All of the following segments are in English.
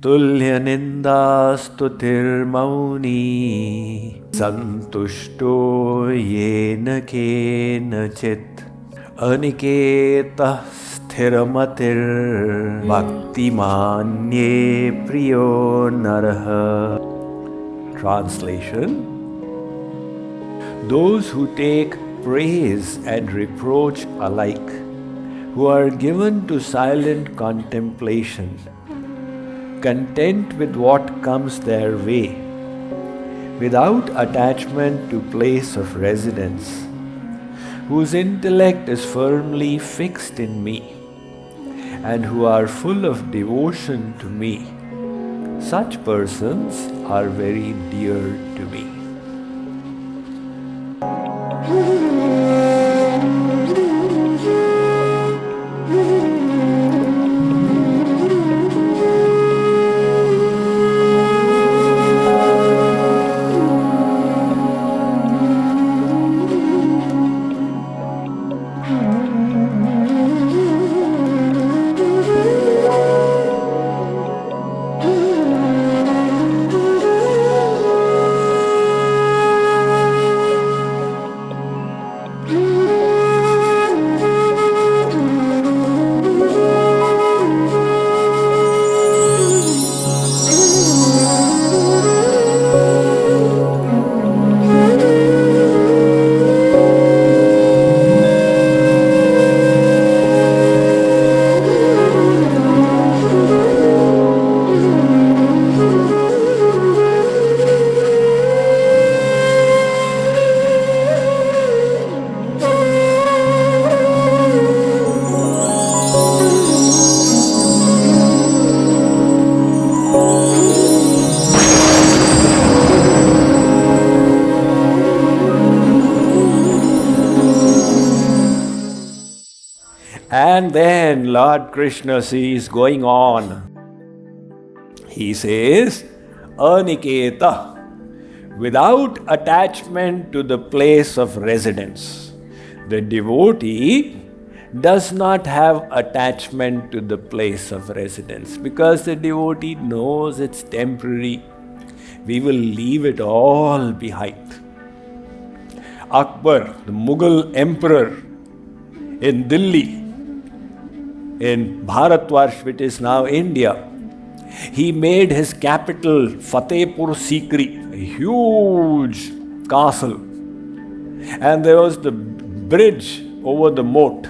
Tulya nindastutir mauni santushto yena kenachit aniketa sthiramatir bhakti manye priyo naraha. Translation: those who take praise and reproach alike, who are given to silent contemplation, content with what comes their way, without attachment to place of residence, whose intellect is firmly fixed in me, and who are full of devotion to me, such persons are very dear to me. And then Lord Krishna sees going on. He says, Aniketa, without attachment to the place of residence. The devotee does not have attachment to the place of residence because the devotee knows it's temporary. We will leave it all behind. Akbar, the Mughal emperor in Delhi, in Bharatvarsh, which is now India, he made his capital Fatehpur Sikri, a huge castle. And there was the bridge over the moat.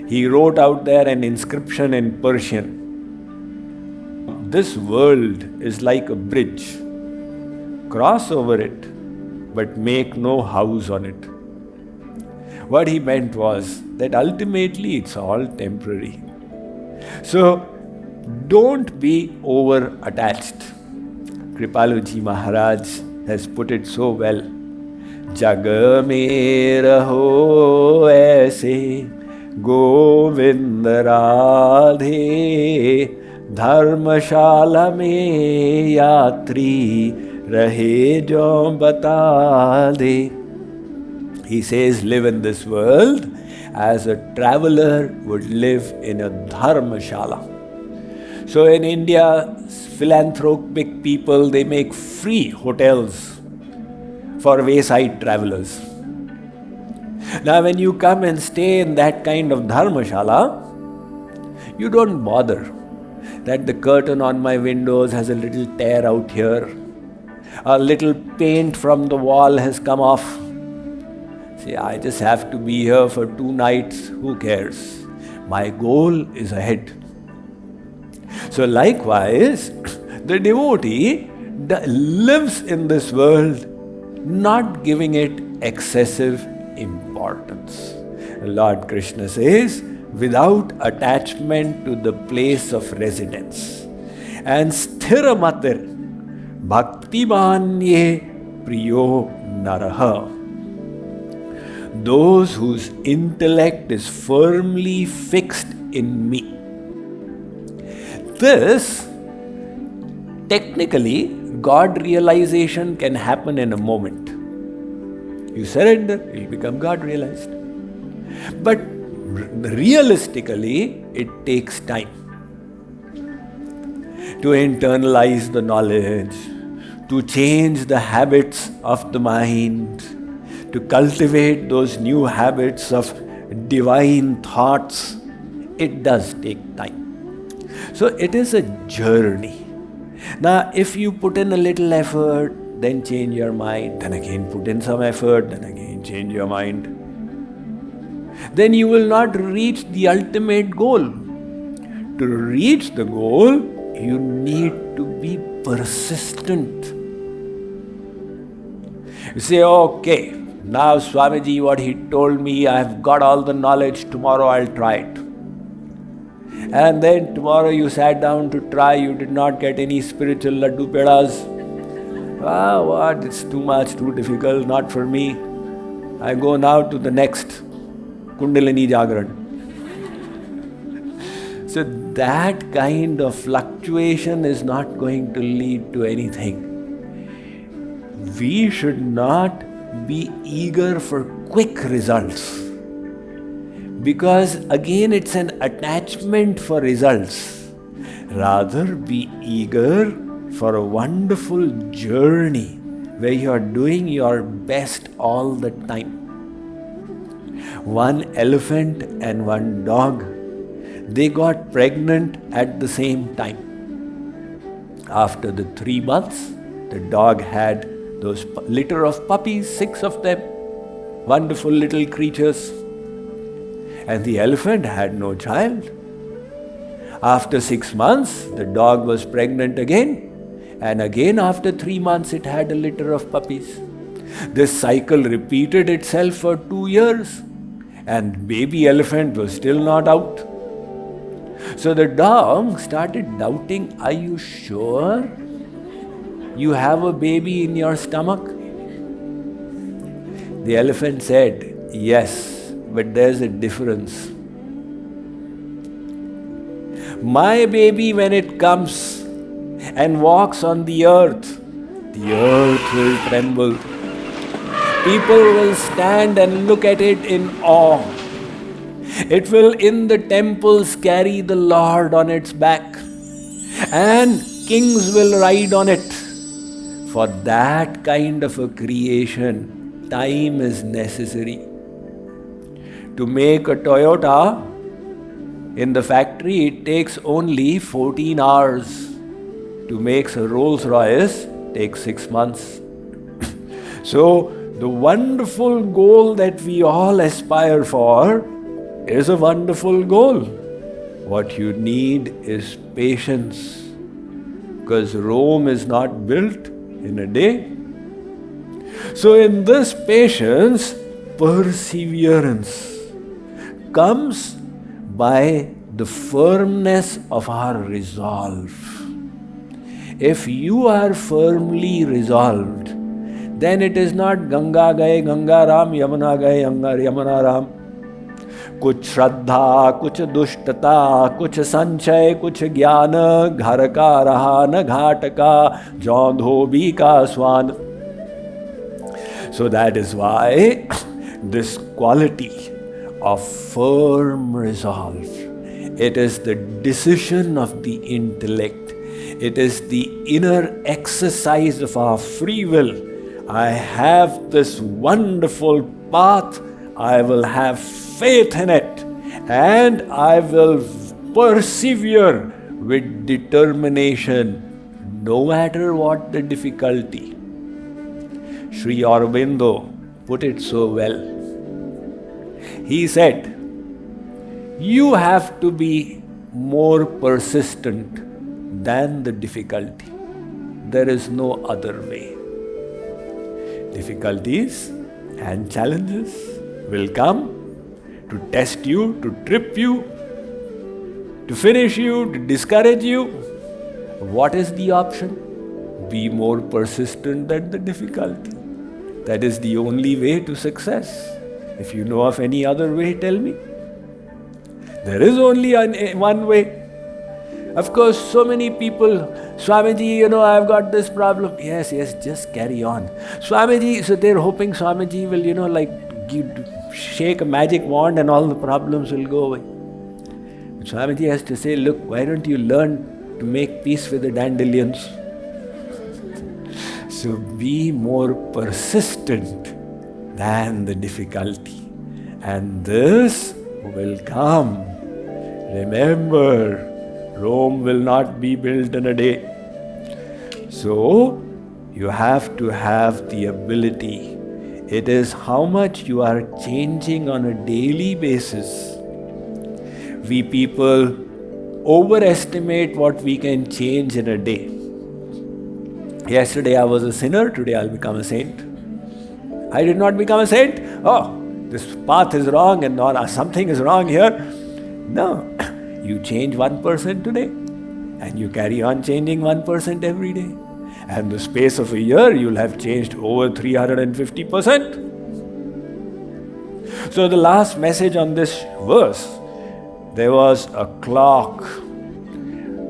He wrote out there an inscription in Persian. This world is like a bridge. Cross over it, but make no house on it. What he meant was that ultimately it's all temporary. So don't be over attached. Kripaluji Maharaj has put it so well. Jag mein raho aise Govind Radhe Dharmashala mein yatri rahe jo bata de. He says, live in this world as a traveler would live in a dharmashala. So in India, philanthropic people, they make free hotels for wayside travelers. Now when you come and stay in that kind of dharmashala, you don't bother that the curtain on my windows has a little tear out here, a little paint from the wall has come off. See, I just have to be here for 2 nights, who cares? My goal is ahead. So likewise, the devotee lives in this world, not giving it excessive importance. Lord Krishna says, without attachment to the place of residence. And sthiramatir bhakti manye priyo naraha. Those whose intellect is firmly fixed in me. This, technically, God realization can happen in a moment. You surrender, you become God realized. But realistically, it takes time. to internalize the knowledge, to change the habits of the mind, to cultivate those new habits of divine thoughts. It does take time. So it is a journey. Now, if you put in a little effort, then change your mind, then again put in some effort, then again change your mind, then you will not reach the ultimate goal. To reach the goal, you need to be persistent. You say, okay, now Swamiji, what he told me, I have got all the knowledge, tomorrow I'll try it. And then tomorrow you sat down to try, you did not get any spiritual laddu pedas. What, it's too much, too difficult, not for me. I go now to the next Kundalini Jagran. So that kind of fluctuation is not going to lead to anything. We should not be eager for quick results, because again it's an attachment for results. Rather be eager for a wonderful journey where you are doing your best all the time. One elephant and one dog, they got pregnant at the same time. After the 3 months, the dog had those litter of puppies, 6 of them, wonderful little creatures. And the elephant had no child. After 6 months, the dog was pregnant again. And again after 3 months, it had a litter of puppies. This cycle repeated itself for 2 years. And baby elephant was still not out. So the dog started doubting, are you sure you have a baby in your stomach? The elephant said, yes, but there's a difference. My baby, when it comes and walks on the earth will tremble. People will stand and look at it in awe. It will in the temples carry the Lord on its back, and kings will ride on it. For that kind of a creation, time is necessary. To make a Toyota in the factory, it takes only 14 hours. To make a Rolls Royce, takes 6 months. So, the wonderful goal that we all aspire for is a wonderful goal. What you need is patience, because Rome is not built in a day. So in this patience, perseverance comes by the firmness of our resolve. If you are firmly resolved, then it is not Ganga gaye Ganga Ram, Yamuna gaye Yamuna Ram. कुछ श्रद्धा, कुछ दुष्टता, कुछ संचय, कुछ ज्ञान, घर का रहा न घाट का, जौ धोबी का स्वान. So that is why this quality of firm resolve, it is the decision of the intellect, it is the inner exercise of our free will. I have this wonderful path, I will have faith in it, and I will persevere with determination no matter what the difficulty. Sri Aurobindo put it so well. He said, you have to be more persistent than the difficulty. There is no other way. Difficulties and challenges will come to test you, to trip you, to finish you, to discourage you. What is the option? Be more persistent than the difficulty. That is the only way to success. If you know of any other way, tell me. There is only one way. Of course, so many people, Swamiji, I've got this problem. Yes, just carry on. Swamiji, so they're hoping Swamiji will, shake a magic wand and all the problems will go away. But Swamiji has to say, look, why don't you learn to make peace with the dandelions. So be more persistent than the difficulty. And this will come. Remember, Rome will not be built in a day. So you have to have the ability. It is how much you are changing on a daily basis. We people overestimate what we can change in a day. Yesterday I was a sinner, today I'll become a saint. I did not become a saint. Oh, this path is wrong and something is wrong here. No, you change 1% today and you carry on changing 1% every day. And the space of a year, you'll have changed over 350%. So the last message on this verse, there was a clock.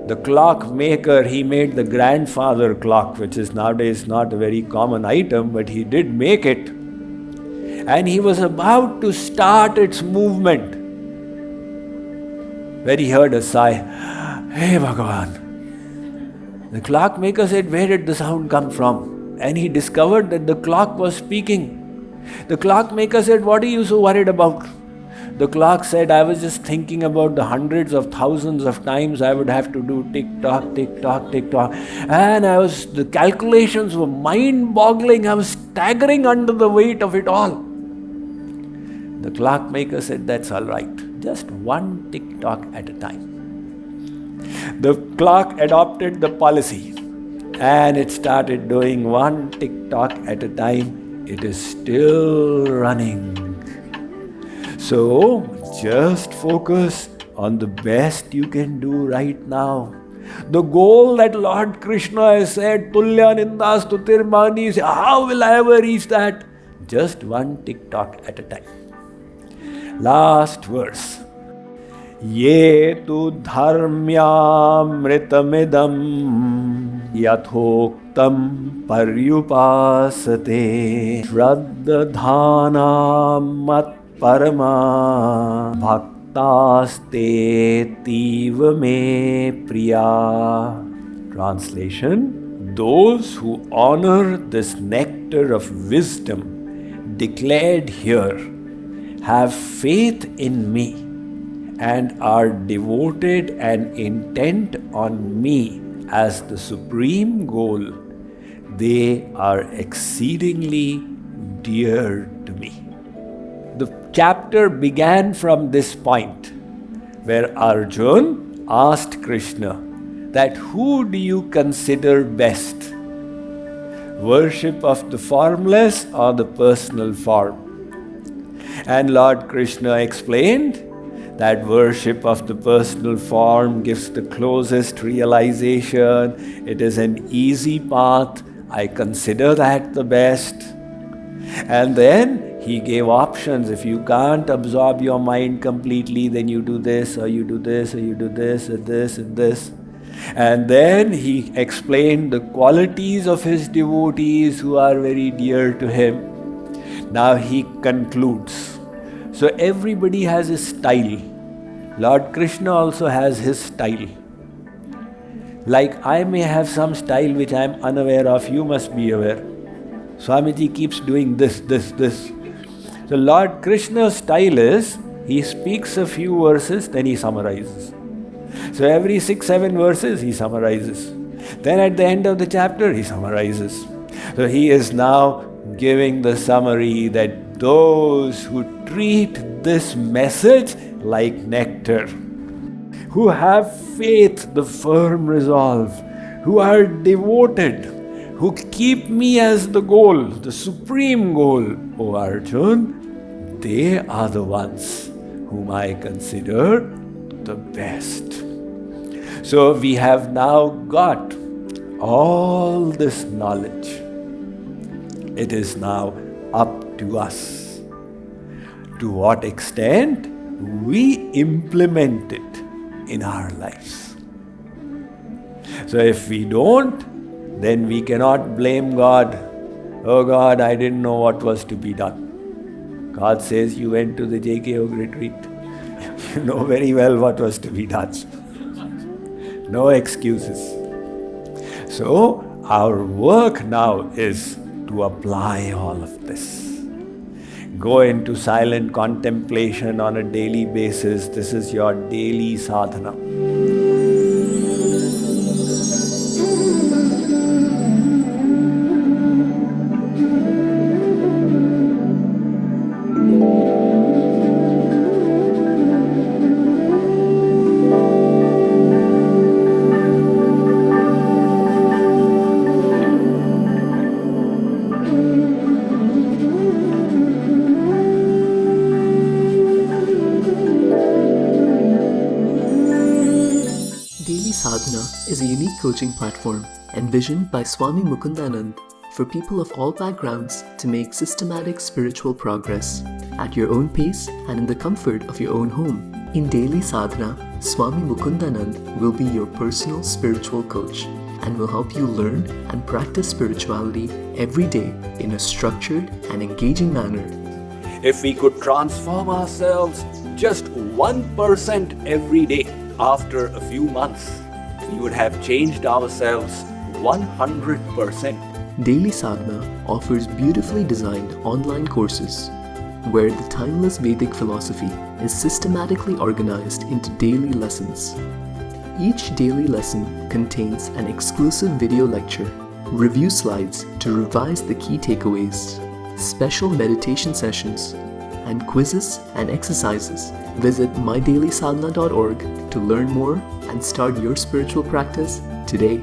The clock maker, he made the grandfather clock, which is nowadays not a very common item, but he did make it. And he was about to start its movement, when he heard a sigh. Hey Bhagavan. The clock maker said, where did the sound come from? And he discovered that the clock was speaking. The clock maker said, what are you so worried about? The clock said, I was just thinking about the hundreds of thousands of times I would have to do tick-tock, tick-tock, tick-tock. And the calculations were mind-boggling. I was staggering under the weight of it all. The clock maker said, that's all right. Just one tick-tock at a time. The clock adopted the policy and it started doing one tick-tock at a time. It is still running. So, just focus on the best you can do right now. The goal that Lord Krishna has said, Tulya Nindastutir Mani, how will I ever reach that? Just one tick-tock at a time. Last verse. Ye tu dharmyamritamidam yathoktam paryupasate shraddadhanam mat parama bhaktaste tiva me priya. Translation: those who honor this nectar of wisdom declared here have faith in me and are devoted and intent on me as the supreme goal. They are exceedingly dear to me. The chapter began from this point where Arjun asked Krishna that who do you consider best? Worship of the formless or the personal form? And Lord Krishna explained that worship of the personal form gives the closest realization. It is an easy path. I consider that the best. And then he gave options. If you can't absorb your mind completely, then you do this, or you do this, or you do this, or this, and this. And then he explained the qualities of his devotees who are very dear to him. Now he concludes. So everybody has a style. Lord Krishna also has his style. Like I may have some style which I am unaware of, you must be aware. Swamiji keeps doing this. So Lord Krishna's style is, he speaks a few verses, then he summarizes. So every 6-7 verses he summarizes. Then at the end of the chapter he summarizes. So he is now giving the summary that those who treat this message like nectar, who have faith, the firm resolve, who are devoted, who keep me as the goal, the supreme goal, O Arjun, they are the ones whom I consider the best. So we have now got all this knowledge. It is now up to us. To what extent we implement it in our lives. So if we don't, then we cannot blame God. Oh God, I didn't know what was to be done. God says, you went to the JKYog retreat. You know very well what was to be done. No excuses. So, our work now is to apply all of this. Go into silent contemplation on a daily basis. This is your daily sadhana. Sadhana is a unique coaching platform envisioned by Swami Mukundananda for people of all backgrounds to make systematic spiritual progress at your own pace and in the comfort of your own home. In daily sadhana, Swami Mukundananda will be your personal spiritual coach and will help you learn and practice spirituality every day in a structured and engaging manner. If we could transform ourselves just 1% every day, after a few months, we would have changed ourselves 100%. Daily Sadhana offers beautifully designed online courses where the timeless Vedic philosophy is systematically organized into daily lessons. Each daily lesson contains an exclusive video lecture, review slides to revise the key takeaways, special meditation sessions, and quizzes and exercises. Visit mydailysadhana.org to learn more and start your spiritual practice today.